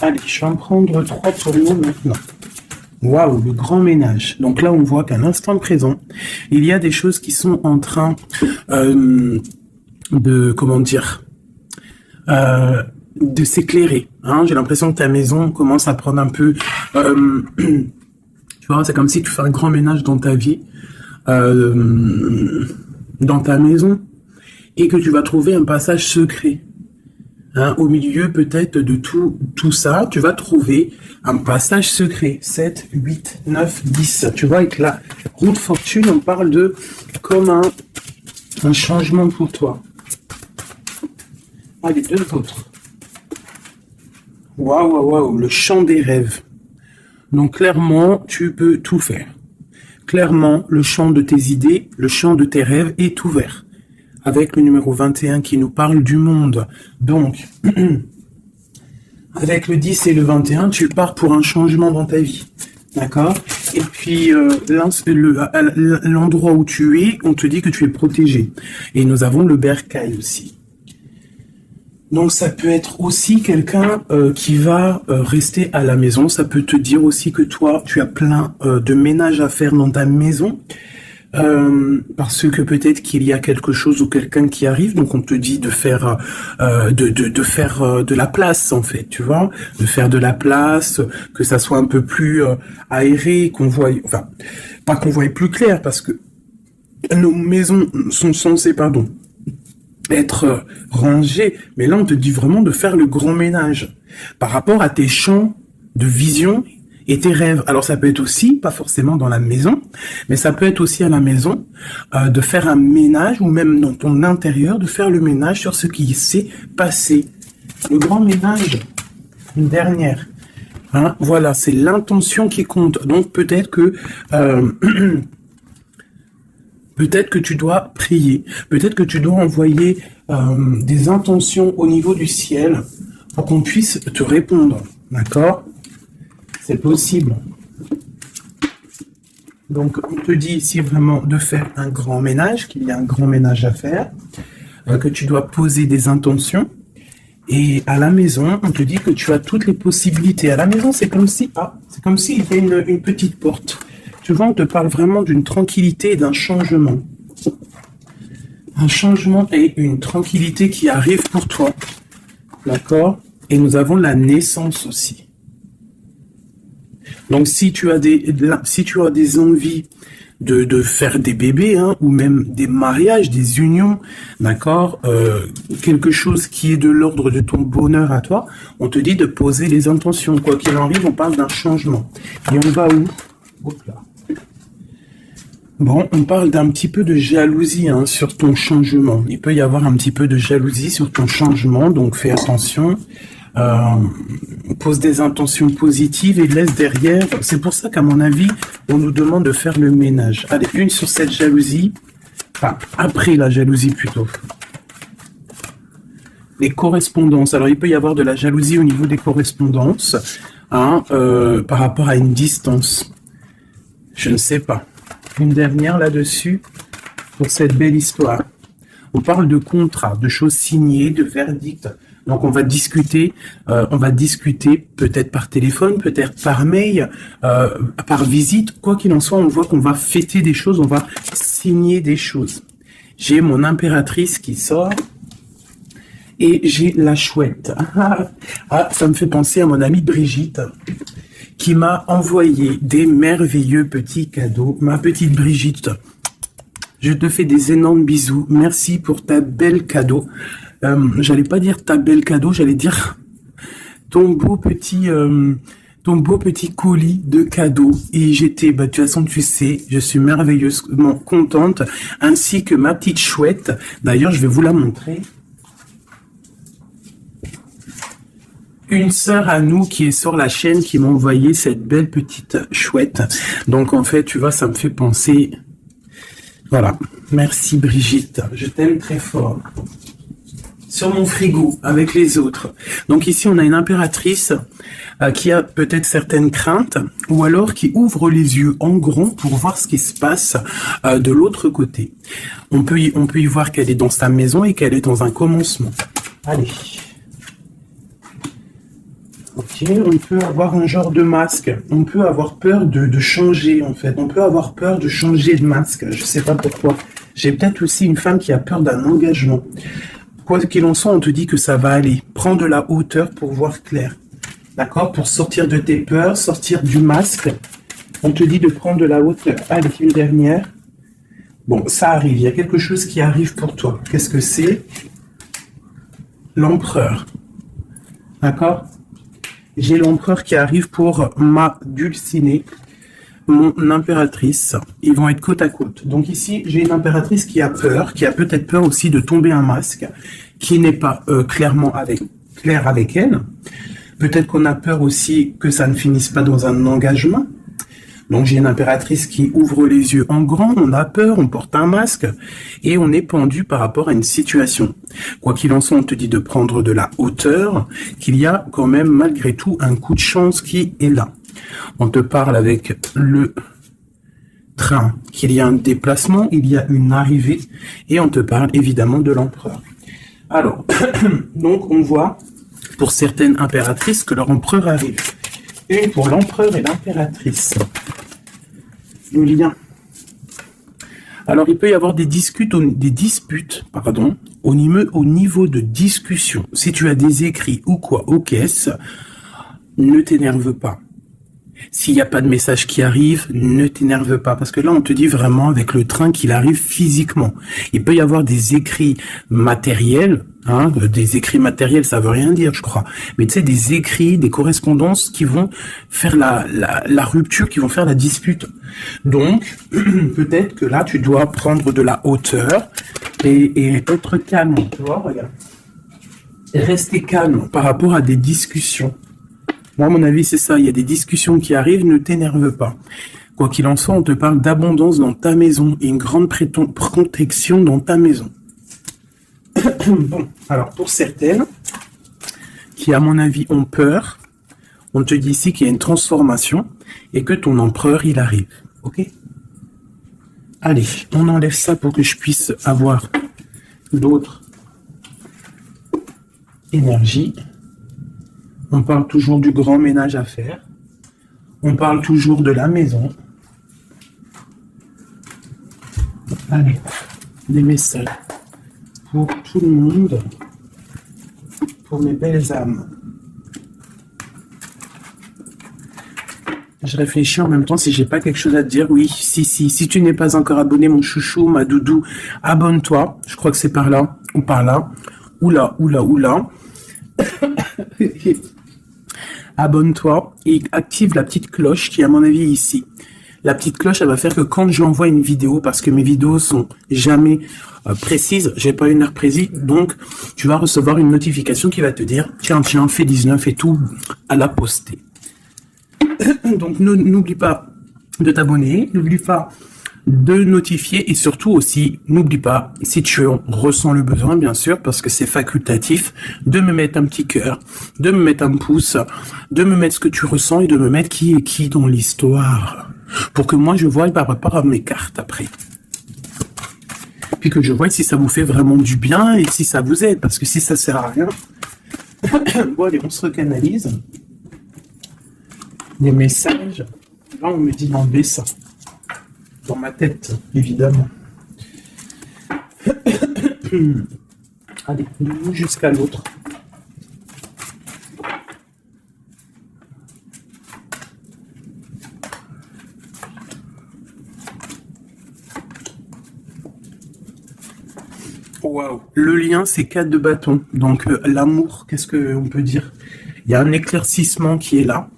Allez, je vais en prendre 3 pour nous maintenant. Waouh, le grand ménage. Donc là, on voit qu'à l'instant présent, il y a des choses qui sont en train de, comment dire, de s'éclairer. Hein. J'ai l'impression que ta maison commence à prendre un peu... tu vois, c'est comme si tu fais un grand ménage dans ta vie, dans ta maison, et que tu vas trouver un passage secret. Hein, au milieu peut-être de tout ça, tu vas trouver un passage secret. 7, 8, 9, 10. Tu vois, avec la roue de fortune, on parle de comme un changement pour toi. Allez, 2 autres. Waouh, waouh, waouh, le champ des rêves. Donc clairement, tu peux tout faire. Clairement, le champ de tes idées, le champ de tes rêves est ouvert. Avec le numéro 21 qui nous parle du monde. Donc, avec le 10 et le 21, tu pars pour un changement dans ta vie. D'accord? Et puis, l'endroit où tu es, on te dit que tu es protégé. Et nous avons le bercail aussi. Donc, ça peut être aussi quelqu'un qui va rester à la maison. Ça peut te dire aussi que toi, tu as plein de ménage à faire dans ta maison. Parce que peut-être qu'il y a quelque chose ou quelqu'un qui arrive, donc on te dit de faire de la place en fait, tu vois, de faire de la place, que ça soit un peu plus aéré, qu'on voie, enfin, pas qu'on voie plus clair, parce que nos maisons sont censées, être rangées, mais là on te dit vraiment de faire le grand ménage par rapport à tes champs de vision et tes rêves. Alors ça peut être aussi, pas forcément dans la maison, mais ça peut être aussi à la maison, de faire un ménage, ou même dans ton intérieur, de faire le ménage sur ce qui s'est passé. Le grand ménage, une dernière. Hein, voilà, c'est l'intention qui compte. Donc peut-être que peut-être que tu dois prier, peut-être que tu dois envoyer des intentions au niveau du ciel pour qu'on puisse te répondre. D'accord ? C'est possible. Donc, on te dit ici vraiment de faire un grand ménage, qu'il y a un grand ménage à faire, que tu dois poser des intentions. Et à la maison, on te dit que tu as toutes les possibilités. À la maison, c'est comme si, il y a une petite porte. Tu vois, on te parle vraiment d'une tranquillité et d'un changement. Un changement et une tranquillité qui arrive pour toi. D'accord ? Et nous avons la naissance aussi. Donc, si tu as des envies de faire des bébés, hein, ou même des mariages, des unions, d'accord, quelque chose qui est de l'ordre de ton bonheur à toi, on te dit de poser les intentions. Quoi qu'il en arrive, on parle d'un changement. Et on va où? Hop là. Bon, on parle d'un petit peu de jalousie, hein, sur ton changement. Il peut y avoir un petit peu de jalousie sur ton changement, donc fais attention. Pose des intentions positives et laisse derrière. C'est pour ça qu'à mon avis, on nous demande de faire le ménage. Allez, une sur cette jalousie. Enfin, après la jalousie plutôt. Les correspondances. Alors, il peut y avoir de la jalousie au niveau des correspondances, hein, par rapport à une distance. Je ne sais pas. Une dernière là-dessus pour cette belle histoire. On parle de contrat, de choses signées, de verdicts. Donc on va discuter peut-être par téléphone, peut-être par mail, par visite. Quoi qu'il en soit, on voit qu'on va fêter des choses, on va signer des choses. J'ai mon impératrice qui sort et j'ai la chouette. Ah, ça me fait penser à mon amie Brigitte qui m'a envoyé des merveilleux petits cadeaux. Ma petite Brigitte, je te fais des énormes bisous. Merci pour ta belle cadeau. J'allais pas dire ta belle cadeau, j'allais dire ton beau petit colis de cadeaux. Et j'étais, de toute façon, tu sais, je suis merveilleusement contente, ainsi que ma petite chouette. D'ailleurs, je vais vous la montrer. Une sœur à nous qui est sur la chaîne qui m'a envoyé cette belle petite chouette. Donc, en fait, tu vois, ça me fait penser... Voilà. Merci Brigitte. Je t'aime très fort. Sur mon frigo, avec les autres. Donc ici, on a une impératrice qui a peut-être certaines craintes, ou alors qui ouvre les yeux en grand pour voir ce qui se passe de l'autre côté. On peut y voir qu'elle est dans sa maison et qu'elle est dans un commencement. Allez. Ok. Ok, on peut avoir un genre de masque. On peut avoir peur de changer, en fait. On peut avoir peur de changer de masque. Je sais pas pourquoi. J'ai peut-être aussi une femme qui a peur d'un engagement. Quoi qu'il en soit, on te dit que ça va aller. Prends de la hauteur pour voir clair. D'accord? Pour sortir de tes peurs, sortir du masque. On te dit de prendre de la hauteur. Allez, une dernière. Bon, ça arrive. Il y a quelque chose qui arrive pour toi. Qu'est-ce que c'est? L'empereur. D'accord? J'ai l'empereur qui arrive pour ma dulcinée, mon impératrice. Ils vont être côte à côte. Donc ici, j'ai une impératrice qui a peur, qui a peut-être peur aussi de tomber un masque, qui n'est pas clair avec elle. Peut-être qu'on a peur aussi que ça ne finisse pas dans un engagement. Donc j'ai une impératrice qui ouvre les yeux en grand, on a peur, on porte un masque et on est pendu par rapport à une situation. Quoi qu'il en soit, on te dit de prendre de la hauteur, qu'il y a quand même malgré tout un coup de chance qui est là. On te parle avec le train, qu'il y a un déplacement, il y a une arrivée et on te parle évidemment de l'empereur. Alors, donc on voit pour certaines impératrices que leur empereur arrive. Et pour l'empereur et l'impératrice, le lien. Alors, il peut y avoir des disputes, au niveau de discussion. Si tu as des écrits ou quoi aux caisses, ne t'énerve pas. S'il n'y a pas de message qui arrive, ne t'énerve pas. Parce que là, on te dit vraiment avec le train qu'il arrive physiquement. Il peut y avoir des écrits matériels. Des écrits matériels, ça veut rien dire, je crois. Mais tu sais, des écrits, des correspondances qui vont faire la rupture, qui vont faire la dispute. Donc, peut-être que là, tu dois prendre de la hauteur et être calme. Tu vois, regarde. Et rester calme par rapport à des discussions. Moi, à mon avis, c'est ça. Il y a des discussions qui arrivent, ne t'énerve pas. Quoi qu'il en soit, on te parle d'abondance dans ta maison et une grande protection dans ta maison. Bon, alors pour certaines qui, à mon avis, ont peur, on te dit ici qu'il y a une transformation et que ton empereur, il arrive. Ok? Allez, on enlève ça pour que je puisse avoir d'autres énergies. On parle toujours du grand ménage à faire. On parle toujours de la maison. Allez, des messages pour tout le monde, pour mes belles âmes. Je réfléchis en même temps si j'ai pas quelque chose à te dire. Oui, si tu n'es pas encore abonné, mon chouchou, ma doudou, abonne-toi. Je crois que c'est par là ou par là. Oula. Abonne-toi et active la petite cloche qui est à mon avis ici. La petite cloche, elle va faire que quand j'envoie une vidéo, parce que mes vidéos sont jamais précises, j'ai pas une heure précise, donc tu vas recevoir une notification qui va te dire tiens, fais 19 et tout à la poster. Donc n'oublie pas de t'abonner, n'oublie pas de notifier et surtout aussi, n'oublie pas, si tu ressens le besoin, bien sûr, parce que c'est facultatif, de me mettre un petit cœur, de me mettre un pouce, de me mettre ce que tu ressens et de me mettre qui est qui dans l'histoire. Pour que moi, je voie par rapport à mes cartes après. Puis que je vois si ça vous fait vraiment du bien et si ça vous aide. Parce que si ça sert à rien... Bon, allez, on se recanalise. Des messages. Là, on me dit d'enlever ça. Dans ma tête, évidemment. Allez, de nous jusqu'à l'autre. Waouh. Le lien, c'est 4 de bâton. Donc, l'amour, qu'est-ce qu'on peut dire? Il y a un éclaircissement qui est là.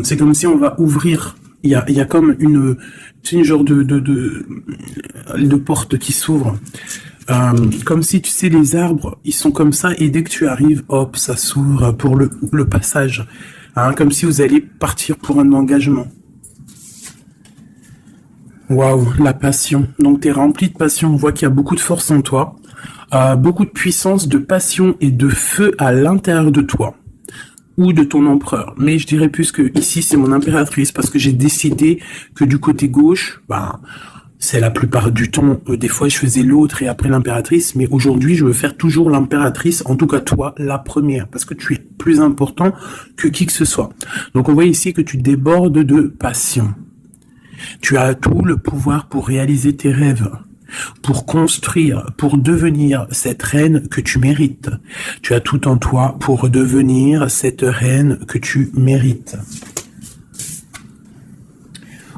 C'est comme si on va ouvrir. Il y a comme une genre de porte qui s'ouvre. Comme si, tu sais, les arbres, ils sont comme ça. Et dès que tu arrives, hop, ça s'ouvre pour le passage. Comme si vous alliez partir pour un engagement. Waouh, la passion. Donc, tu es rempli de passion. On voit qu'il y a beaucoup de force en toi. Beaucoup de puissance, de passion et de feu à l'intérieur de toi. Ou de ton empereur. Mais je dirais plus que ici, c'est mon impératrice parce que j'ai décidé que du côté gauche, C'est la plupart du temps. Des fois, je faisais l'autre et après l'impératrice, mais aujourd'hui, je veux faire toujours l'impératrice, en tout cas toi, la première, parce que tu es plus important que qui que ce soit. Donc, on voit ici que tu débordes de passion. Tu as tout le pouvoir pour réaliser tes rêves, pour construire, pour devenir cette reine que tu mérites. Tu as tout en toi pour devenir cette reine que tu mérites.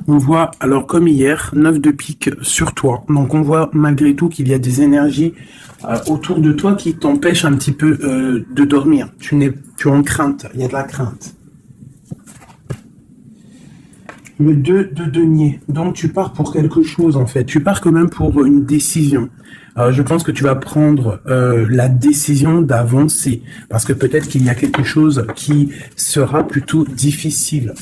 On voit, alors comme hier, 9 de pique sur toi. Donc on voit malgré tout qu'il y a des énergies autour de toi qui t'empêchent un petit peu de dormir. Tu es en crainte, il y a de la crainte. Le 2 de denier. Donc tu pars pour quelque chose en fait. Tu pars quand même pour une décision. Je pense que tu vas prendre la décision d'avancer. Parce que peut-être qu'il y a quelque chose qui sera plutôt difficile.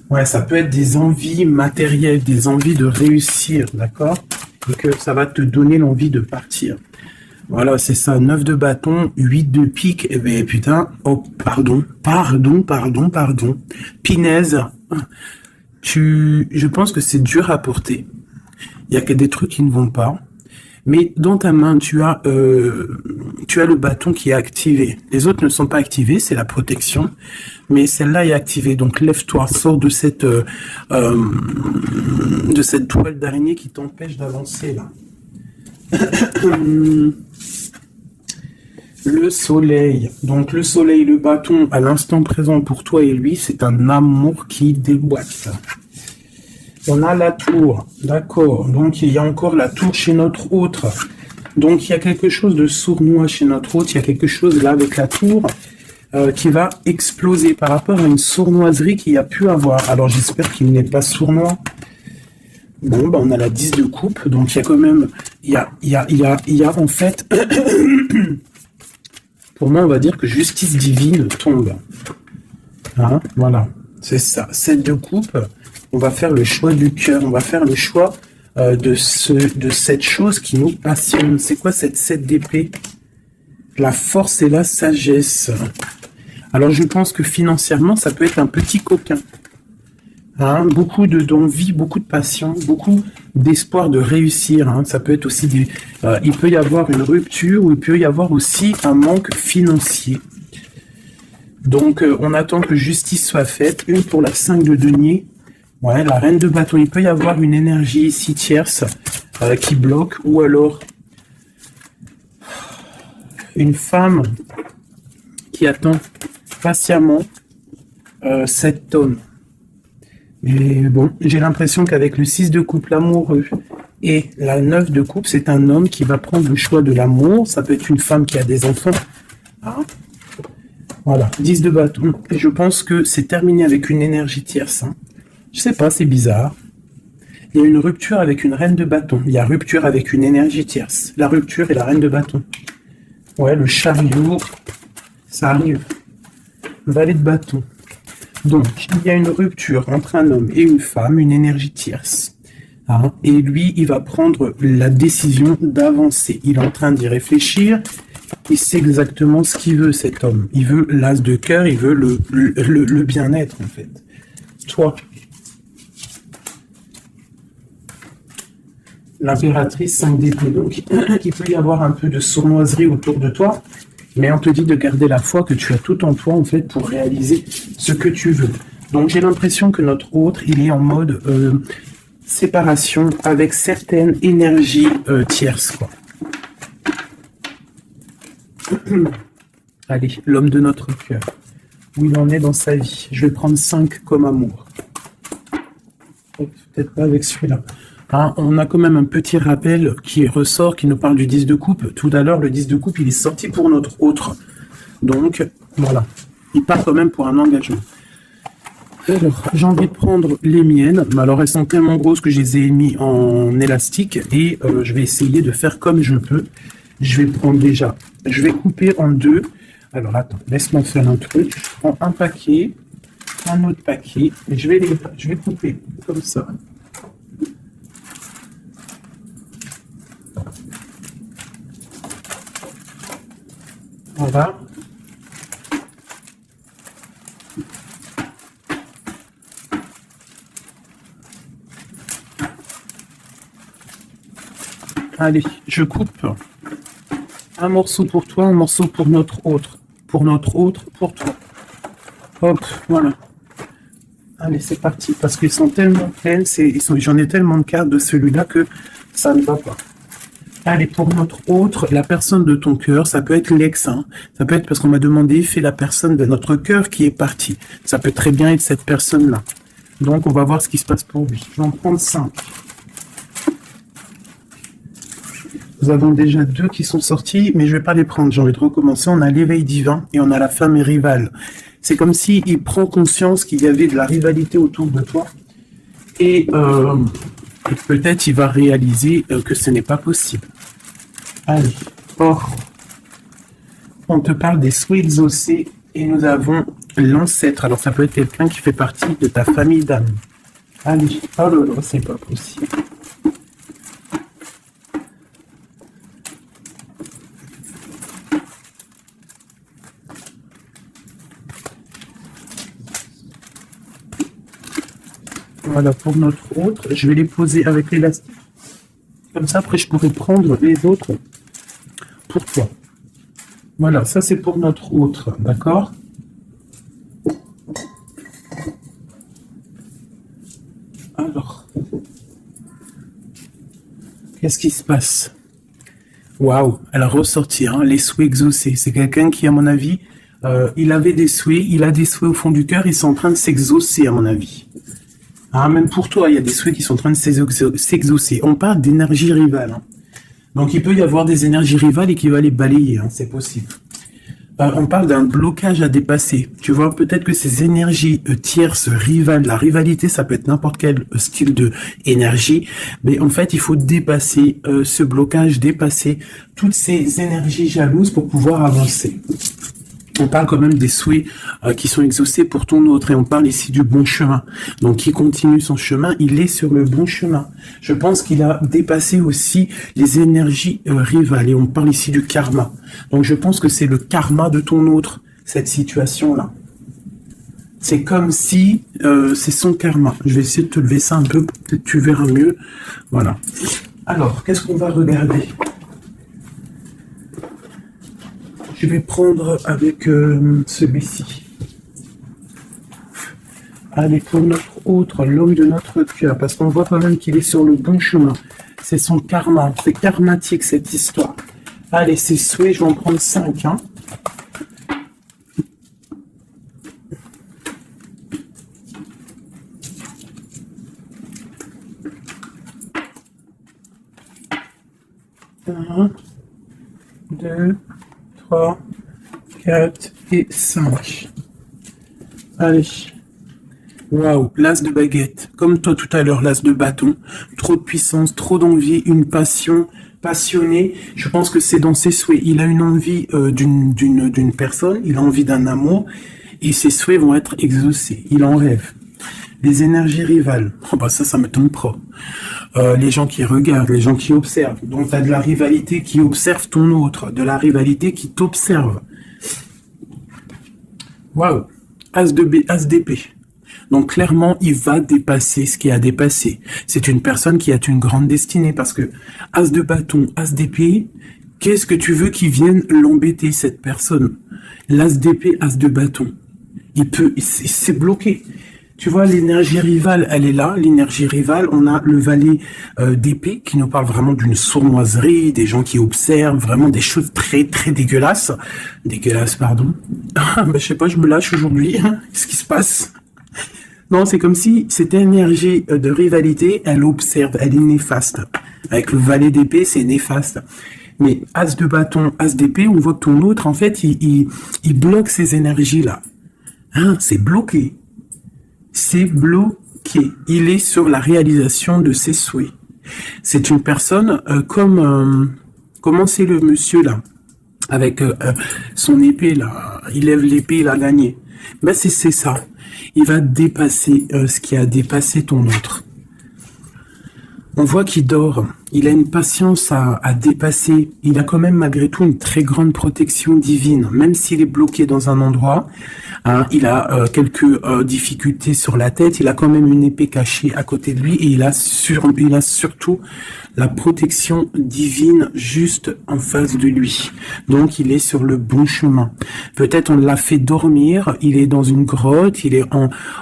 Ouais, ça peut être des envies matérielles, des envies de réussir, d'accord? Et que ça va te donner l'envie de partir. Voilà, c'est ça, 9 de bâton, 8 de pique, et ben putain, oh, pardon. Pinaise, je pense que c'est dur à porter. Il y a que des trucs qui ne vont pas. Mais dans ta main, tu as le bâton qui est activé. Les autres ne sont pas activés, c'est la protection. Mais celle-là est activée. Donc lève-toi, sors de cette toile d'araignée qui t'empêche d'avancer là. Le soleil. Donc le soleil, le bâton, à l'instant présent pour toi et lui, c'est un amour qui déboîte. On a la tour, d'accord. Donc, il y a encore la tour chez notre autre. Donc, il y a quelque chose de sournois chez notre autre. Il y a quelque chose là avec la tour qui va exploser par rapport à une sournoiserie qu'il y a pu avoir. Alors, j'espère qu'il n'est pas sournois. Bon, ben, on a la 10 de coupe. Donc, il y a quand même... Il y a en fait... Pour moi, on va dire que justice divine tombe. Hein, voilà. C'est ça. 7 de coupe... On va faire le choix du cœur, on va faire le choix de cette chose qui nous passionne. C'est quoi cette 7 d'épée? La force et la sagesse. Alors je pense que financièrement, ça peut être un petit coquin. Hein, beaucoup d'envie, beaucoup de passion, beaucoup d'espoir de réussir. Hein. Ça peut être aussi il peut y avoir une rupture ou il peut y avoir aussi un manque financier. Donc on attend que justice soit faite. Une pour la 5 de denier. Ouais, la reine de bâton, il peut y avoir une énergie ici tierce qui bloque, ou alors une femme qui attend patiemment cet homme. Mais bon, j'ai l'impression qu'avec le 6 de coupe, l'amoureux, et la 9 de coupe, c'est un homme qui va prendre le choix de l'amour. Ça peut être une femme qui a des enfants. Hein, voilà, 10 de bâton. Et je pense que c'est terminé avec une énergie tierce. Hein. Je sais pas, c'est bizarre. Il y a une rupture avec une reine de bâton. Il y a rupture avec une énergie tierce. La rupture et la reine de bâton. Ouais, le chariot, ça arrive. Valet de bâton. Donc, il y a une rupture entre un homme et une femme, une énergie tierce. Hein, et lui, il va prendre la décision d'avancer. Il est en train d'y réfléchir. Il sait exactement ce qu'il veut, cet homme. Il veut l'as de cœur, il veut le bien-être, en fait. Toi, l'impératrice 5 d'épée. Donc, il peut y avoir un peu de sournoiserie autour de toi, mais on te dit de garder la foi que tu as tout en toi, en fait, pour réaliser ce que tu veux. Donc, j'ai l'impression que notre autre, il est en mode séparation avec certaines énergies tierces, quoi. Allez, l'homme de notre cœur. Où il en est dans sa vie. Je vais prendre 5 comme amour. Peut-être pas avec celui-là. Hein, on a quand même un petit rappel qui ressort, qui nous parle du 10 de coupe. Tout à l'heure, le 10 de coupe, il est sorti pour notre autre. Donc, voilà. Il part quand même pour un engagement. Alors, j'ai envie de prendre les miennes. Mais alors, elles sont tellement grosses que je les ai mis en élastique. Et je vais essayer de faire comme je peux. Je vais prendre déjà... Je vais couper en deux. Alors, attends, laisse-moi faire un truc. Je prends un paquet, un autre paquet. Et je vais couper comme ça. Voilà. Allez, je coupe un morceau pour toi, un morceau pour notre autre. Pour notre autre, pour toi. Hop, voilà. Allez, c'est parti. Parce qu'ils sont tellement pleins, j'en ai tellement de cartes de celui-là que ça ne va pas. Allez, pour notre autre, la personne de ton cœur, ça peut être l'ex, hein. Ça peut être parce qu'on m'a demandé, fais la personne de notre cœur qui est partie. Ça peut très bien être cette personne-là. Donc, on va voir ce qui se passe pour lui. Je vais en prendre 5. Nous avons déjà 2 qui sont sortis, mais je vais pas les prendre. J'ai envie de recommencer. On a l'éveil divin et on a la femme et rivale. C'est comme si il prend conscience qu'il y avait de la rivalité autour de toi. Et peut-être il va réaliser que ce n'est pas possible. Allez, or, on te parle des souhaits exaucés et nous avons l'ancêtre. Alors ça peut être quelqu'un qui fait partie de ta famille d'âme. Allez, oh là là, c'est pas possible. Voilà, pour notre autre, je vais les poser avec l'élastique. Comme ça, après, je pourrai prendre les autres pour toi. Voilà, ça c'est pour notre autre, d'accord? Alors, qu'est-ce qui se passe? Waouh, elle a ressorti, hein, les souhaits exaucés. C'est quelqu'un qui, à mon avis, il avait des souhaits, il a des souhaits au fond du cœur, ils sont en train de s'exaucer, à mon avis. Ah, même pour toi, il y a des souhaits qui sont en train de s'exaucer. On parle d'énergie rivale. Hein. Donc, il peut y avoir des énergies rivales et qui va les balayer. Hein, c'est possible. On parle d'un blocage à dépasser. Tu vois, peut-être que ces énergies tierces, rivales, la rivalité, ça peut être n'importe quel style de énergie. Mais en fait, il faut dépasser ce blocage, dépasser toutes ces énergies jalouses pour pouvoir avancer. On parle quand même des souhaits qui sont exaucés pour ton autre et on parle ici du bon chemin. Donc, qui continue son chemin, il est sur le bon chemin. Je pense qu'il a dépassé aussi les énergies rivales et on parle ici du karma. Donc, je pense que c'est le karma de ton autre, cette situation-là. C'est comme si c'est son karma. Je vais essayer de te lever ça un peu, peut-être tu verras mieux. Voilà. Alors, qu'est-ce qu'on va regarder ? Je vais prendre avec celui-ci. Allez, pour notre autre, l'homme de notre cœur, parce qu'on voit quand même qu'il est sur le bon chemin. C'est son karma, c'est karmatique cette histoire. Allez, c'est souhait, je vais en prendre 5. Hein. Un, 2, 3, 4 et 5. Allez. Waouh, l'as de baguette. Comme toi tout à l'heure, l'as de bâton. Trop de puissance, trop d'envie, une passion, passionné. Je pense que c'est dans ses souhaits. Il a une envie d'une personne, il a envie d'un amour, et ses souhaits vont être exaucés. Il en rêve. Les énergies rivales. Oh bah ça m'étonne pas. Les gens qui regardent, les gens qui observent. Donc tu as de la rivalité qui observe ton autre, de la rivalité qui t'observe. Waouh, as d'épée. Donc clairement, il va dépasser ce qu'il a dépassé. C'est une personne qui a une grande destinée parce que as de bâton, as d'épée, qu'est-ce que tu veux qu'il vienne l'embêter cette personne? L'as d'épée, as de bâton. C'est bloqué. Tu vois, l'énergie rivale, elle est là. L'énergie rivale, on a le valet d'épée qui nous parle vraiment d'une sournoiserie, des gens qui observent vraiment des choses très, très dégueulasses. Dégueulasses, pardon. Je sais pas, je me lâche aujourd'hui. Qu'est-ce qui se passe? Non, c'est comme si cette énergie de rivalité, elle observe, elle est néfaste. Avec le valet d'épée, c'est néfaste. Mais as de bâton, as d'épée, on voit que ton autre, en fait, il bloque ces énergies-là. Hein, c'est bloqué. C'est bloqué. Il est sur la réalisation de ses souhaits. C'est une personne comment c'est le monsieur là, avec son épée là, il lève l'épée, il a gagné. Ben c'est ça. Il va dépasser ce qui a dépassé ton autre. On voit qu'il dort. Il a une patience à dépasser. Il a quand même malgré tout une très grande protection divine. Même s'il est bloqué dans un endroit, hein, il a quelques difficultés sur la tête. Il a quand même une épée cachée à côté de lui. Et il a surtout la protection divine juste en face de lui. Donc il est sur le bon chemin. Peut-être on l'a fait dormir. Il est dans une grotte. Il est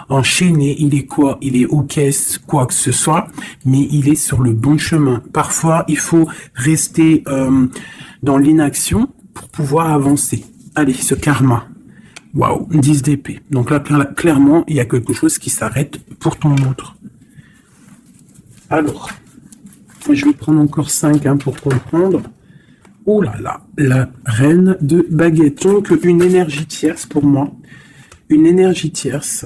enchaîné. Il est quoi? Il est aux caisses, quoi que ce soit. Mais il est sur le bon chemin. Parfois, il faut rester dans l'inaction pour pouvoir avancer. Allez, ce karma. Waouh, 10 d'épée. Donc là, clairement, il y a quelque chose qui s'arrête pour ton autre. Alors, je vais prendre encore 5 pour comprendre. Oh là là, la reine de baguette. Donc, une énergie tierce pour moi. Une énergie tierce.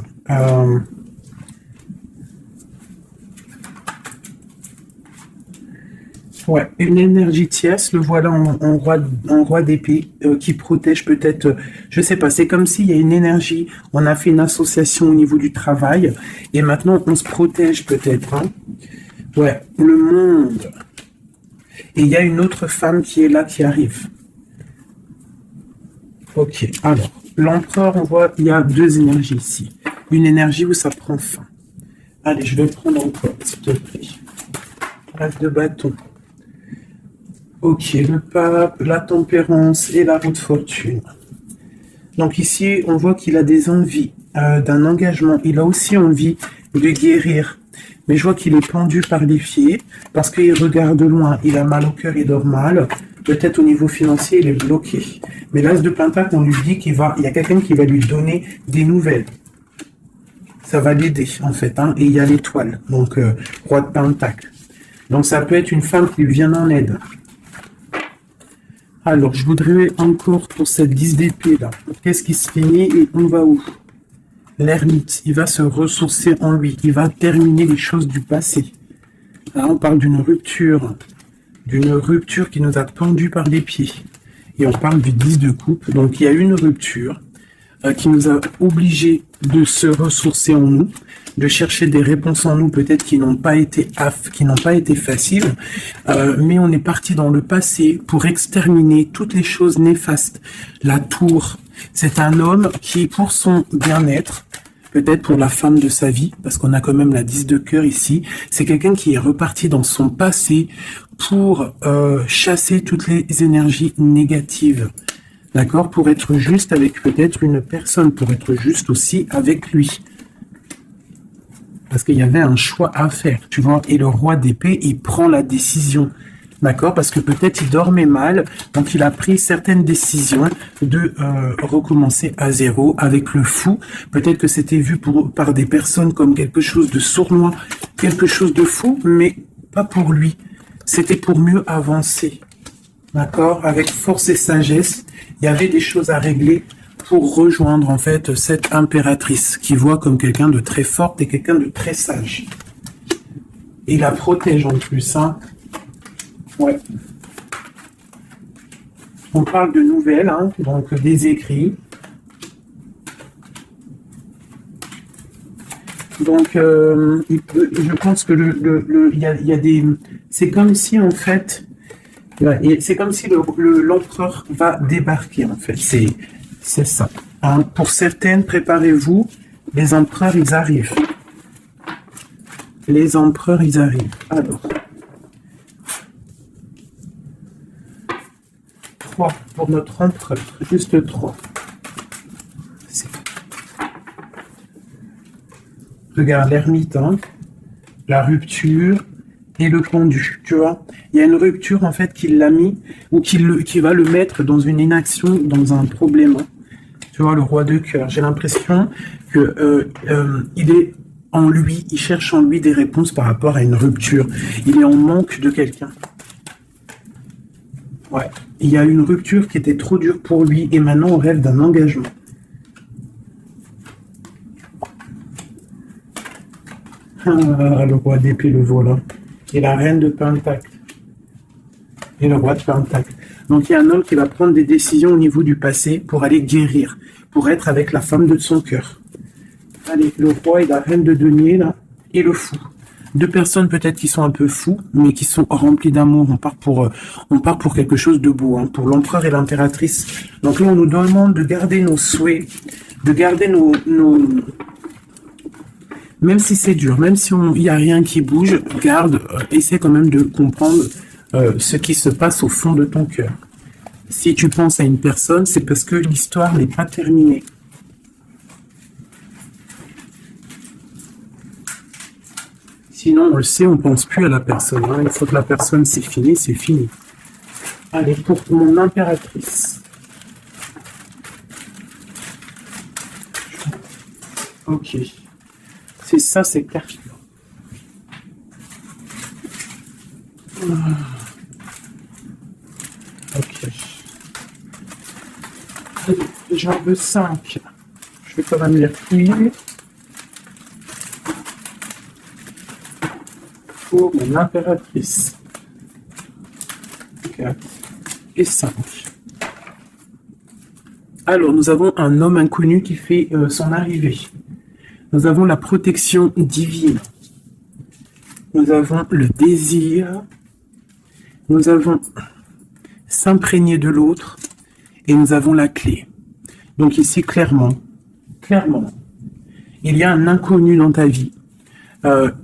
Ouais, une énergie tierce, le voilà en roi d'épée qui protège peut-être, je sais pas, c'est comme s'il y a une énergie, on a fait une association au niveau du travail et maintenant on se protège peut-être. Hein. Ouais, le monde. Et il y a une autre femme qui est là, qui arrive. Ok, alors, l'empereur, on voit, il y a 2 énergies ici. Une énergie où ça prend fin. Allez, je vais prendre encore, s'il te plaît. L'as de bâton. Ok, le pape, la tempérance et la haute fortune. Donc ici, on voit qu'il a des envies d'un engagement. Il a aussi envie de guérir. Mais je vois qu'il est pendu par les pieds parce qu'il regarde loin. Il a mal au cœur, il dort mal. Peut-être au niveau financier, il est bloqué. Mais l'as de pentacle, on lui dit il y a quelqu'un qui va lui donner des nouvelles. Ça va l'aider, en fait. Hein, et il y a l'étoile, donc roi de pentacle. Donc ça peut être une femme qui lui vient en aide. Alors, je voudrais encore pour cette 10 d'épée là. Qu'est-ce qui se finit et on va où? L'ermite, il va se ressourcer en lui. Il va terminer les choses du passé. Là, on parle d'une rupture qui nous a pendus par les pieds. Et on parle du 10 de coupe. Donc, il y a une rupture qui nous a obligés de se ressourcer en nous, de chercher des réponses en nous, peut-être qui n'ont pas été faciles, mais on est parti dans le passé pour exterminer toutes les choses néfastes. La tour, c'est un homme qui, pour son bien-être, peut-être pour la femme de sa vie, parce qu'on a quand même la 10 de cœur ici, c'est quelqu'un qui est reparti dans son passé pour chasser toutes les énergies négatives. D'accord? Pour être juste avec peut-être une personne, pour être juste aussi avec lui. Parce qu'il y avait un choix à faire, tu vois. Et le roi d'épée, il prend la décision. D'accord? Parce que peut-être il dormait mal, donc il a pris certaines décisions de recommencer à zéro avec le fou. Peut-être que c'était vu par des personnes comme quelque chose de sournois, quelque chose de fou, mais pas pour lui. C'était pour mieux avancer. D'accord? Avec force et sagesse, il y avait des choses à régler pour rejoindre en fait cette impératrice qui voit comme quelqu'un de très forte et quelqu'un de très sage. Et la protège en plus, hein. Ouais. On parle de nouvelles, hein, donc des écrits. Donc, je pense que il y a des... C'est comme si en fait... C'est comme si l'empereur va débarquer, en fait. C'est ça. Hein. Pour certaines, préparez-vous, les empereurs, ils arrivent. Les empereurs, ils arrivent. Alors. 3 pour notre empereur. Juste 3. Regarde, l'ermite, hein. La rupture et le pendu, tu vois. Il y a une rupture, en fait, qui l'a mis, ou qui va le mettre dans une inaction, dans un problème. Tu vois, le roi de cœur. J'ai l'impression que il est en lui, il cherche en lui des réponses par rapport à une rupture. Il est en manque de quelqu'un. Ouais. Il y a une rupture qui était trop dure pour lui, et maintenant on rêve d'un engagement. Ah, le roi d'épée, le voilà. Et la reine de pentacle. Et le roi de pentacle. Donc il y a un homme qui va prendre des décisions au niveau du passé pour aller guérir, pour être avec la femme de son cœur. Allez, le roi et la reine de denier, là, et le fou. Deux personnes peut-être qui sont un peu fous, mais qui sont remplies d'amour. On part pour quelque chose de beau, hein, pour l'empereur et l'impératrice. Donc là, on nous demande de garder nos souhaits, de garder même si c'est dur, même si il n'y a rien qui bouge, garde, essaie quand même de comprendre ce qui se passe au fond de ton cœur. Si tu penses à une personne, c'est parce que l'histoire n'est pas terminée. Sinon, on le sait, on pense plus à la personne. Hein. Une fois que la personne, c'est fini, c'est fini. Allez, pour mon impératrice. Ok. C'est ça, c'est clair. Ok. Allez, j'en veux 5. Je vais quand même les fouiller. Pour mon impératrice. 4 et 5. Alors, nous avons un homme inconnu qui fait son arrivée. Nous avons la protection divine. Nous avons le désir. Nous avons s'imprégner de l'autre. Et nous avons la clé. Donc ici, clairement, il y a un inconnu dans ta vie.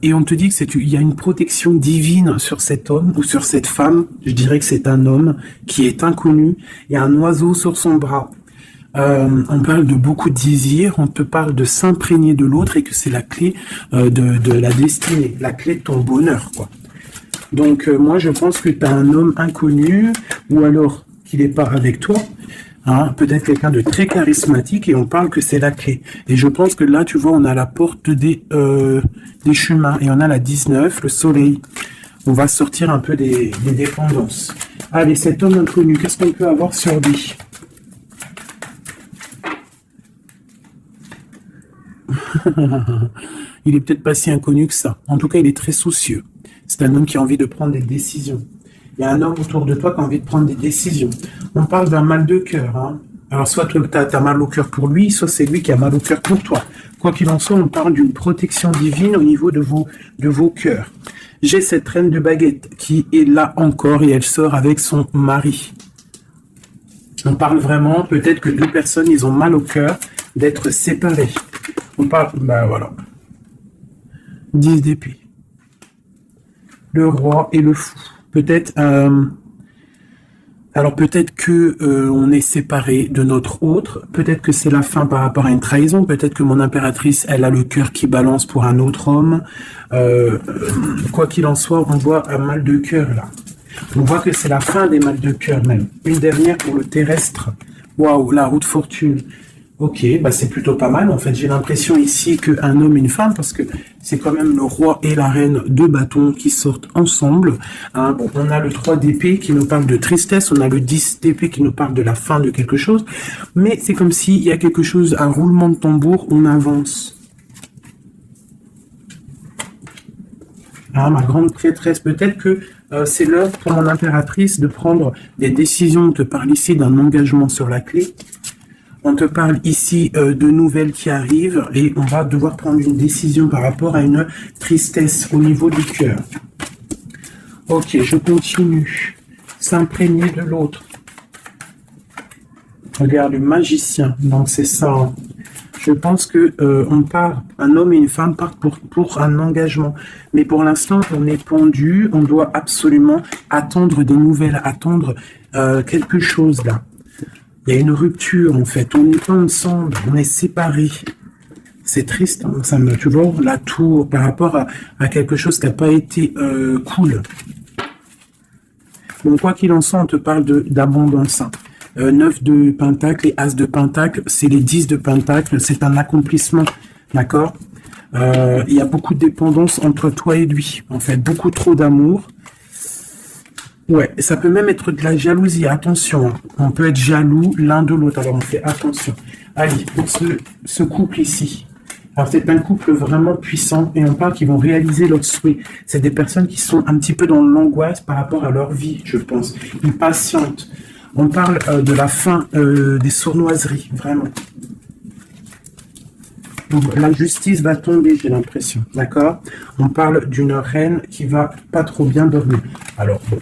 Et on te dit qu'il y a une protection divine sur cet homme ou sur cette femme. Je dirais que c'est un homme qui est inconnu. Il y a un oiseau sur son bras. On parle de beaucoup de désirs. On te parle de s'imprégner de l'autre et que c'est la clé de la destinée, la clé de ton bonheur, quoi. Donc moi, je pense que tu as un homme inconnu ou alors qu'il n'est pas avec toi. Hein, peut-être quelqu'un de très charismatique et on parle que c'est la clé. Et je pense que là, tu vois, on a la porte des chemins et on a la 19, le soleil. On va sortir un peu des dépendances. Allez, cet homme inconnu, qu'est-ce qu'on peut avoir sur lui? Il est peut-être pas si inconnu que ça. En tout cas, il est très soucieux. C'est un homme qui a envie de prendre des décisions. Il y a un homme autour de toi qui a envie de prendre des décisions. On parle d'un mal de cœur. Hein. Alors, soit tu as mal au cœur pour lui, soit c'est lui qui a mal au cœur pour toi. Quoi qu'il en soit, on parle d'une protection divine au niveau de vos cœurs. J'ai cette reine de baguette qui est là encore et elle sort avec son mari. On parle vraiment, peut-être que deux personnes, ils ont mal au cœur d'être séparés. On parle, ben voilà. 10 d'épée. Le roi et le fou. Peut-être, alors peut-être que on est séparé de notre autre. Peut-être que c'est la fin par rapport à une trahison. Peut-être que mon impératrice, elle a le cœur qui balance pour un autre homme. Quoi qu'il en soit, on voit un mal de cœur là. On voit que c'est la fin des mal de cœur même. Une dernière pour le terrestre. Waouh, la roue de fortune. Ok, bah c'est plutôt pas mal. En fait, j'ai l'impression ici qu'un homme et une femme, parce que c'est quand même le roi et la reine de bâtons qui sortent ensemble. Hein, bon, on a le 3 d'épée qui nous parle de tristesse, on a le 10 d'épée qui nous parle de la fin de quelque chose. Mais c'est comme s'il y a quelque chose, un roulement de tambour, on avance. Ah, ma grande prêtresse, peut-être que c'est l'heure pour mon impératrice de prendre des décisions. On te parle ici d'un engagement sur la clé. On te parle ici de nouvelles qui arrivent et on va devoir prendre une décision par rapport à une tristesse au niveau du cœur. Ok, je continue. S'imprégner de l'autre. Regarde, le magicien. Donc c'est ça. Hein. Je pense que on part, un homme et une femme partent pour un engagement. Mais pour l'instant, on est pendu. On doit absolument attendre des nouvelles, attendre quelque chose là. Il y a une rupture, en fait. On n'est pas ensemble, on est séparés. C'est triste, hein. Ça me, tu vois, la tour par rapport à quelque chose qui n'a pas été cool. Bon, quoi qu'il en soit, on te parle d'abondance. 9 de pentacle et as de pentacle, c'est les 10 de pentacle, c'est un accomplissement, d'accord? Il y a beaucoup de dépendance entre toi et lui, en fait, beaucoup trop d'amour. Ouais, ça peut même être de la jalousie, attention, hein. On peut être jaloux l'un de l'autre, alors on fait attention. Allez, pour ce couple ici, alors c'est un couple vraiment puissant et on parle qu'ils vont réaliser leurs souhaits. C'est des personnes qui sont un petit peu dans l'angoisse par rapport à leur vie, je pense. Ils patientent. On parle de la fin des sournoiseries, vraiment. Donc, la justice va tomber, j'ai l'impression, d'accord? On parle d'une reine qui va pas trop bien dormir. Alors, bon,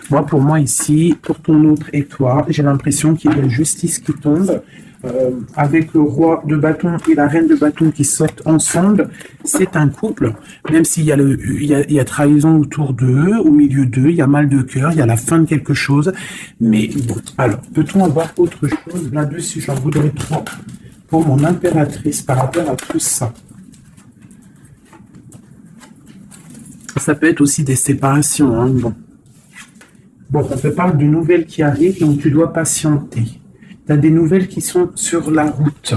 moi, pour moi ici, pour ton autre et toi, j'ai l'impression qu'il y a une justice qui tombe. Avec le roi de bâton et la reine de bâton qui sortent ensemble, c'est un couple, même s'il y a il y a trahison autour d'eux, au milieu d'eux, il y a mal de cœur, il y a la fin de quelque chose, mais bon, alors, peut-on avoir autre chose là-dessus? J'en voudrais trop pour mon impératrice par rapport à tout ça. Ça peut être aussi des séparations, hein, bon. Bon, on te parle de nouvelles qui arrivent, donc tu dois patienter. Tu as des nouvelles qui sont sur la route.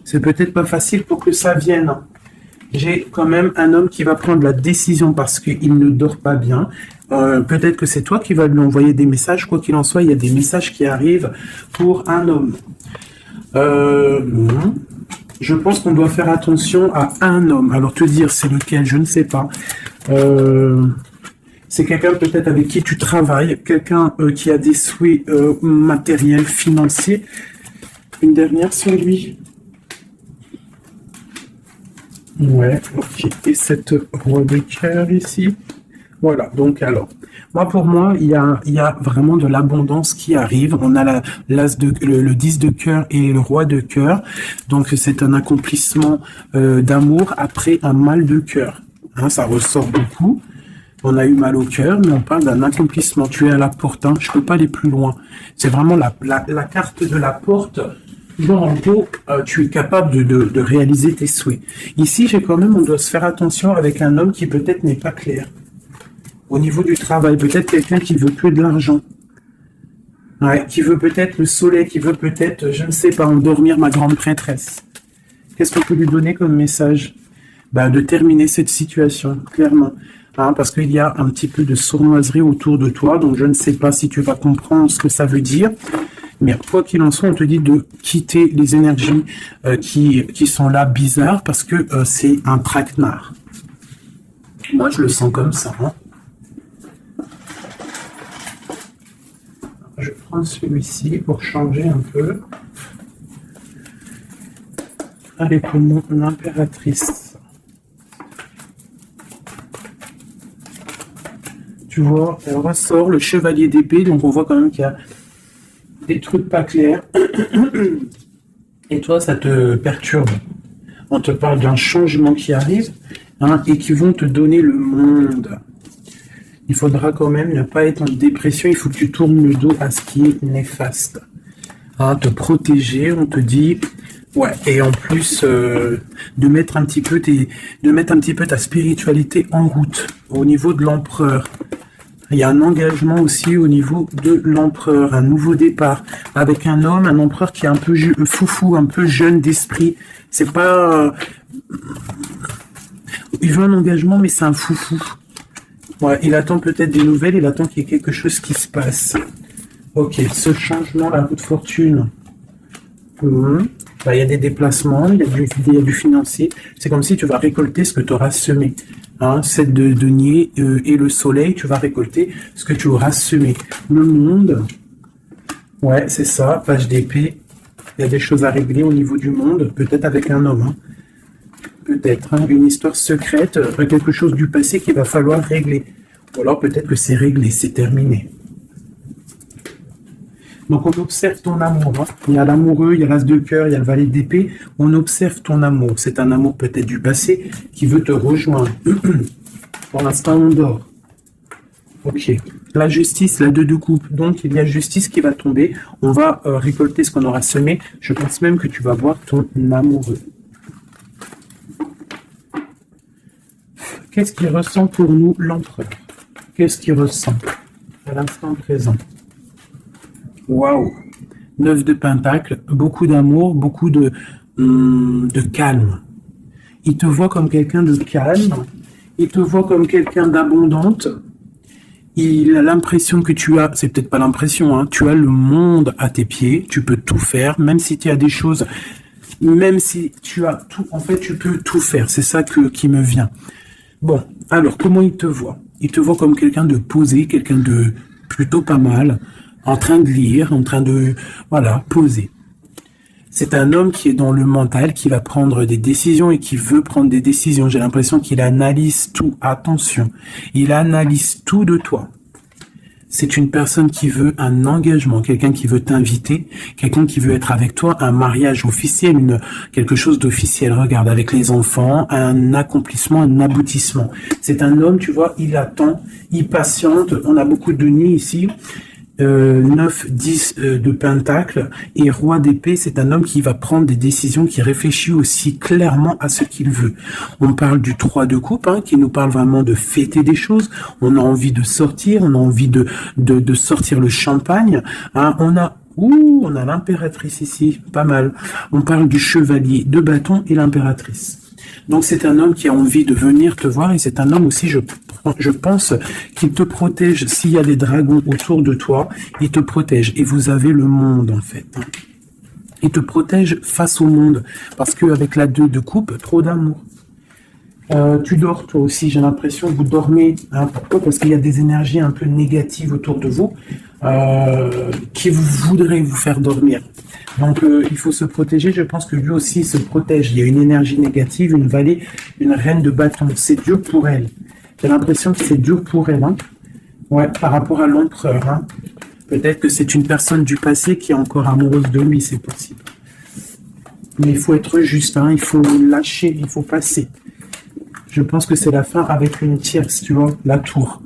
C'est peut-être pas facile pour que ça vienne. J'ai quand même un homme qui va prendre la décision parce qu'il ne dort pas bien. Peut-être que c'est toi qui vas lui envoyer des messages. Quoi qu'il en soit, il y a des messages qui arrivent pour un homme. Je pense qu'on doit faire attention à un homme. Alors te dire c'est lequel, je ne sais pas. C'est quelqu'un peut-être avec qui tu travailles, quelqu'un qui a des souhaits matériels, financiers. Une dernière sur lui. Ouais, ok. Et cette roi de cœur ici. Voilà, donc alors, pour moi, il y a vraiment de l'abondance qui arrive. On a le 10 de cœur et le roi de cœur. Donc, c'est un accomplissement d'amour après un mal de cœur. Hein, ça ressort beaucoup. On a eu mal au cœur, mais on parle d'un accomplissement. Tu es à la porte, hein, je ne peux pas aller plus loin. C'est vraiment la carte de la porte. Bon, en gros, tu es capable de réaliser tes souhaits. Ici, on doit se faire attention avec un homme qui peut-être n'est pas clair. Au niveau du travail, peut-être quelqu'un qui veut que de l'argent. Ouais, qui veut peut-être le soleil, qui veut peut-être, je ne sais pas, endormir ma grande prêtresse. Qu'est-ce qu'on peut lui donner comme message? De terminer cette situation, clairement. Hein, parce qu'il y a un petit peu de sournoiserie autour de toi, donc je ne sais pas si tu vas comprendre ce que ça veut dire. Mais quoi qu'il en soit, on te dit de quitter les énergies qui sont là bizarres, parce que c'est un traquenard. Moi, je le sens comme ça. Hein. Je prends celui-ci pour changer un peu. Allez, pour mon impératrice. Tu vois, elle ressort le chevalier d'épée, donc on voit quand même qu'il y a des trucs pas clairs. Et toi, ça te perturbe. On te parle d'un changement qui arrive, hein, et qui vont te donner le monde. Il faudra quand même ne pas être en dépression, il faut que tu tournes le dos à ce qui est néfaste. Hein, te protéger, on te dit, ouais, et en plus de mettre un petit peu ta spiritualité en route au niveau de l'empereur. Il y a un engagement aussi au niveau de l'empereur, un nouveau départ avec un homme, un empereur qui est un peu foufou, un peu jeune d'esprit. C'est pas, il veut un engagement, mais c'est un foufou. Ouais, il attend peut-être des nouvelles, il attend qu'il y ait quelque chose qui se passe. Ok, ce changement, la roue de fortune. Il y a des déplacements, il y a du financier. C'est comme si tu vas récolter ce que tu auras semé. Hein, 7 de denier et le soleil, tu vas récolter ce que tu auras semé. Le monde, ouais, c'est ça, page d'épée. Il y a des choses à régler au niveau du monde, peut-être avec un homme. Hein. Peut-être, hein, une histoire secrète, quelque chose du passé qu'il va falloir régler. Ou alors peut-être que c'est réglé, c'est terminé. Donc on observe ton amour. Hein. Il y a l'amoureux, il y a l'as de cœur, il y a le valet d'épée. On observe ton amour. C'est un amour peut-être du passé qui veut te rejoindre. Pour l'instant, on dort. Ok. La justice, la 2 de coupe. Donc il y a justice qui va tomber. On va récolter ce qu'on aura semé. Je pense même que tu vas voir ton amoureux. Qu'est-ce qu'il ressent pour nous, l'empereur? Qu'est-ce qu'il ressent à l'instant présent? Waouh! 9 de pentacles, beaucoup d'amour, beaucoup de calme. Il te voit comme quelqu'un de calme, il te voit comme quelqu'un d'abondante. Il a l'impression que tu as, c'est peut-être pas l'impression, hein, tu as le monde à tes pieds, tu peux tout faire, même si tu as des choses, même si tu as tout, en fait, tu peux tout faire. C'est ça qui me vient. Bon, alors, comment il te voit? Il te voit comme quelqu'un de posé, quelqu'un de plutôt pas mal, en train de lire, en train de, voilà, poser. C'est un homme qui est dans le mental, qui va prendre des décisions et qui veut prendre des décisions. J'ai l'impression qu'il analyse tout. Attention, il analyse tout de toi. C'est une personne qui veut un engagement, quelqu'un qui veut t'inviter, quelqu'un qui veut être avec toi, un mariage officiel, quelque chose d'officiel. Regarde, avec les enfants, un accomplissement, un aboutissement. C'est un homme, tu vois, il attend, il patiente. On a beaucoup de nids ici. 9, 10 de pentacle et roi d'épée, c'est un homme qui va prendre des décisions, qui réfléchit aussi clairement à ce qu'il veut. On parle du 3 de coupe, qui nous parle vraiment de fêter des choses. On a envie de sortir, on a envie de sortir le champagne. On a l'impératrice ici, pas mal. On parle du chevalier de bâton et l'impératrice. Donc c'est un homme qui a envie de venir te voir et c'est un homme aussi, je pense, qu'il te protège. S'il y a des dragons autour de toi, il te protège. Et vous avez le monde en fait. Il te protège face au monde parce qu'avec la 2 de coupe, trop d'amour. Tu dors toi aussi, j'ai l'impression que vous dormez. Pourquoi? Parce qu'il y a des énergies un peu négatives autour de vous qui voudraient vous faire dormir. Donc il faut se protéger, je pense que lui aussi se protège. Il y a une énergie négative, une vallée, une reine de bâton. C'est dur pour elle. J'ai l'impression que c'est dur pour elle. Ouais, par rapport à l'empereur. Peut-être que c'est une personne du passé qui est encore amoureuse de lui, c'est possible. Mais il faut être juste, il faut lâcher, il faut passer. Je pense que c'est la fin avec une tierce, tu vois, la tour.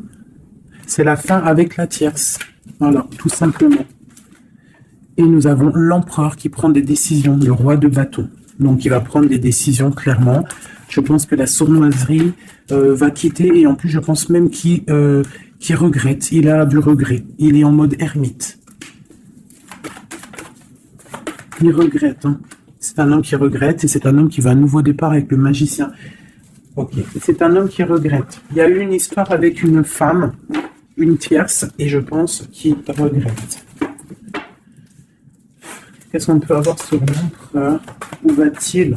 C'est la fin avec la tierce. Voilà, tout simplement. Et nous avons l'empereur qui prend des décisions, le roi de bâton. Donc il va prendre des décisions clairement. Je pense que la sournoiserie va quitter et en plus je pense même qu'il regrette. Il a du regret. Il est en mode ermite. Il regrette. C'est un homme qui regrette et c'est un homme qui va à nouveau départ avec le magicien. Ok, c'est un homme qui regrette. Il y a eu une histoire avec une femme, une tierce, et je pense qu'il regrette. Qu'est-ce qu'on peut avoir sur l'empereur? Où va-t-il?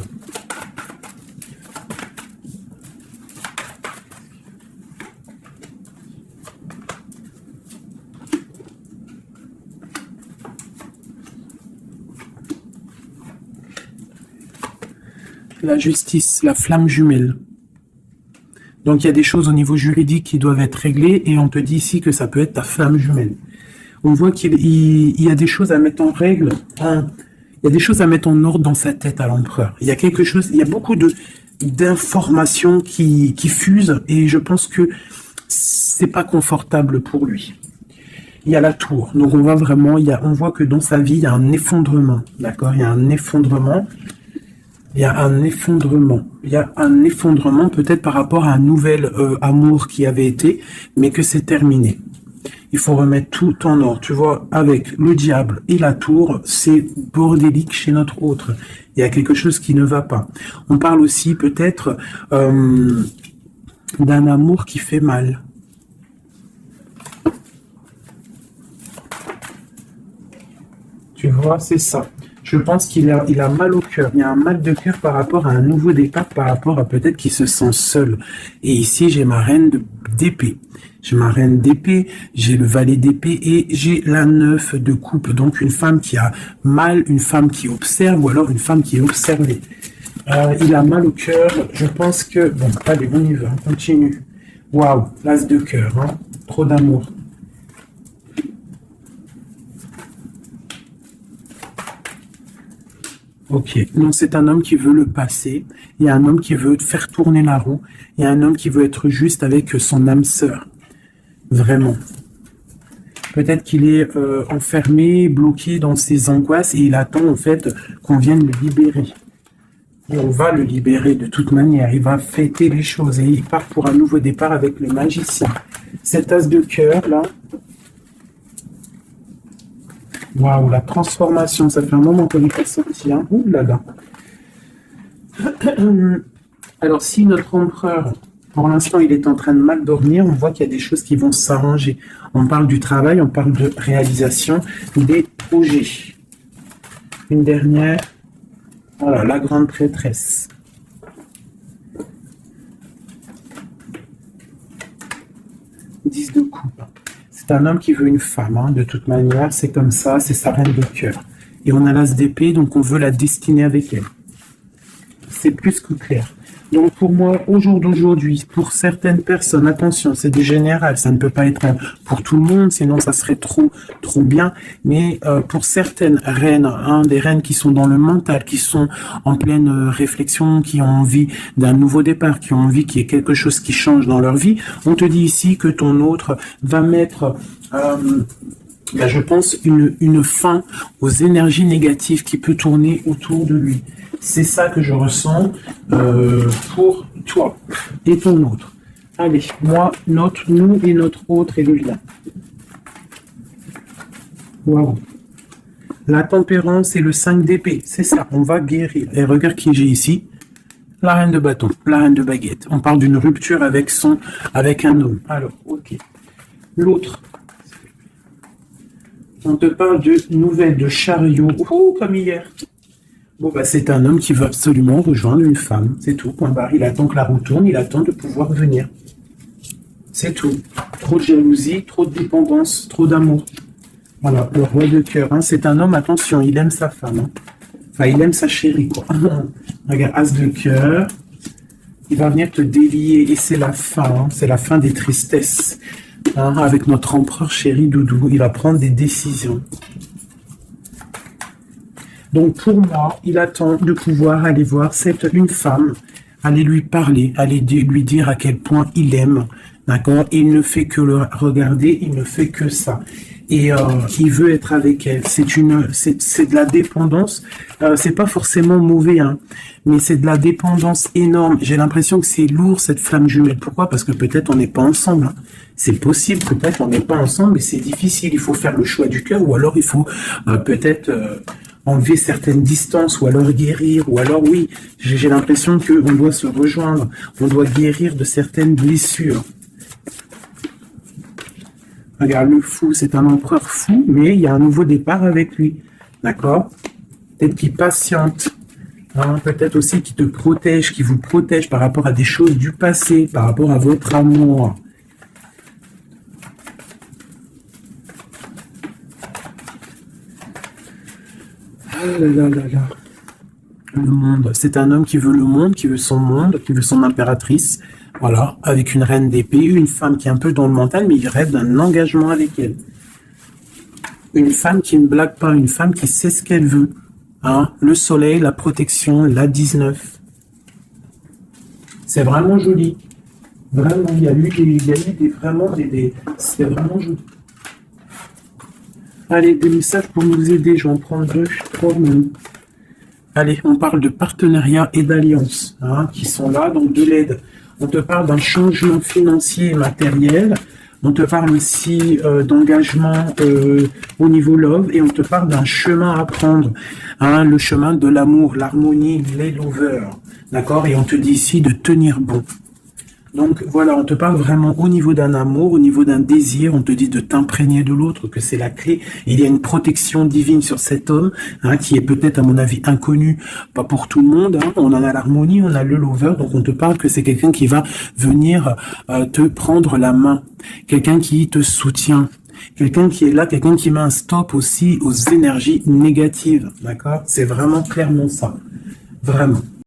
La justice, la flamme jumelle. Donc il y a des choses au niveau juridique qui doivent être réglées et on te dit ici que ça peut être ta flamme jumelle. On voit qu'il y a des choses à mettre en règle, il y a des choses à mettre en ordre dans sa tête à l'empereur. Il y a quelque chose, il y a beaucoup d'informations qui fusent et je pense que c'est pas confortable pour lui. Il y a la tour, donc on voit vraiment, on voit que dans sa vie il y a un effondrement, d'accord? Il y a un effondrement. Il y a un effondrement. Il y a un effondrement peut-être par rapport à un nouvel amour qui avait été, mais que c'est terminé. Il faut remettre tout en ordre. Tu vois, avec le diable et la tour, c'est bordélique chez notre autre. Il y a quelque chose qui ne va pas. On parle aussi peut-être d'un amour qui fait mal. Tu vois, c'est ça. Je pense qu'il a mal au cœur. Il y a un mal de cœur par rapport à un nouveau départ, par rapport à peut-être qu'il se sent seul. Et ici, j'ai ma reine d'épée. J'ai ma reine d'épée, j'ai le valet d'épée et j'ai la 9 de coupe. Donc, une femme qui a mal, une femme qui observe ou alors une femme qui est observée. Il a mal au cœur. Je pense que... Bon, allez, on y va. On continue. Waouh, l'as de cœur. Trop d'amour. Ok, donc c'est un homme qui veut le passé, il y a un homme qui veut faire tourner la roue, il y a un homme qui veut être juste avec son âme sœur, vraiment. Peut-être qu'il est enfermé, bloqué dans ses angoisses et il attend en fait qu'on vienne le libérer. Et on va le libérer de toute manière, il va fêter les choses et il part pour un nouveau départ avec le magicien. Cet as de cœur là, waouh, la transformation, ça fait un moment qu'on n'est pas sorti. Ouh là là. Alors, si notre empereur, pour l'instant, il est en train de mal dormir, on voit qu'il y a des choses qui vont s'arranger. On parle du travail, on parle de réalisation des projets. Une dernière. Voilà, la grande prêtresse. Dix de coupe. C'est un homme qui veut une femme, de toute manière, c'est comme ça, c'est sa reine de cœur. et on a l'as d'épée, donc on veut la destiner avec elle. C'est plus que clair. Donc pour moi, au jour d'aujourd'hui, pour certaines personnes, attention, c'est du général, ça ne peut pas être pour tout le monde, sinon ça serait trop bien. Mais pour certaines reines, des reines qui sont dans le mental, qui sont en pleine réflexion, qui ont envie d'un nouveau départ, qui ont envie qu'il y ait quelque chose qui change dans leur vie, on te dit ici que ton autre va mettre... je pense une fin aux énergies négatives qui peut tourner autour de lui. C'est ça que je ressens pour toi et ton autre. Allez, moi, nous et notre autre est le lien. Waouh. La tempérance et le 5 d'épée, c'est ça, on va guérir. Et regarde qui j'ai ici. La reine de bâton, la reine de baguette. On parle d'une rupture avec un homme. Alors, ok. L'autre. On te parle de nouvelles de chariot. Oh, comme hier. Bon, c'est un homme qui veut absolument rejoindre une femme. C'est tout, point barre. Il attend que la roue tourne, il attend de pouvoir venir. C'est tout. Trop de jalousie, trop de dépendance, trop d'amour. Voilà, le roi de cœur. C'est un homme, attention, il aime sa femme. Enfin, il aime sa chérie, quoi. Regarde, as de cœur. Il va venir te délier et c'est la fin. C'est la fin des tristesses. Avec notre empereur chéri Doudou, il va prendre des décisions. Donc pour moi, il attend de pouvoir aller voir une femme, aller lui parler, aller lui dire à quel point il aime, d'accord? Il ne fait que le regarder, il ne fait que ça. Et il veut être avec elle. C'est de la dépendance. C'est pas forcément mauvais, mais c'est de la dépendance énorme. J'ai l'impression que c'est lourd cette flamme jumelle. Pourquoi? Parce que peut-être on n'est pas ensemble. C'est possible, peut-être on n'est pas ensemble, mais c'est difficile. Il faut faire le choix du cœur, ou alors il faut peut-être enlever certaines distances, ou alors guérir, ou alors oui, j'ai l'impression qu'on doit se rejoindre, on doit guérir de certaines blessures. Regarde, le fou, c'est un empereur fou, mais il y a un nouveau départ avec lui. D'accord? Peut-être qu'il patiente. Peut-être aussi qu'il te protège, qu'il vous protège par rapport à des choses du passé, par rapport à votre amour. Ah là là là là. Le monde. C'est un homme qui veut le monde, qui veut son impératrice. Voilà, avec une reine d'épée, une femme qui est un peu dans le mental, mais il rêve d'un engagement avec elle. Une femme qui ne blague pas, une femme qui sait ce qu'elle veut. Le soleil, la protection, la 19. C'est vraiment joli. Vraiment, il y a eu c'est vraiment joli. Allez, des messages pour nous aider, je vais en prendre 2, 3 même. Allez, on parle de partenariat et d'alliance, qui sont là, donc de l'aide. On te parle d'un changement financier et matériel. On te parle aussi d'engagement au niveau love. Et on te parle d'un chemin à prendre. Le chemin de l'amour, l'harmonie, les lovers. D'accord? Et on te dit ici de tenir bon. Donc voilà, on te parle vraiment au niveau d'un amour, au niveau d'un désir, on te dit de t'imprégner de l'autre, que c'est la clé. Il y a une protection divine sur cet homme, qui est peut-être à mon avis inconnu, pas pour tout le monde. On en a l'harmonie, on a le lover, donc on te parle que c'est quelqu'un qui va venir te prendre la main, quelqu'un qui te soutient. Quelqu'un qui est là, quelqu'un qui met un stop aussi aux énergies négatives, d'accord? C'est vraiment clairement ça, vraiment.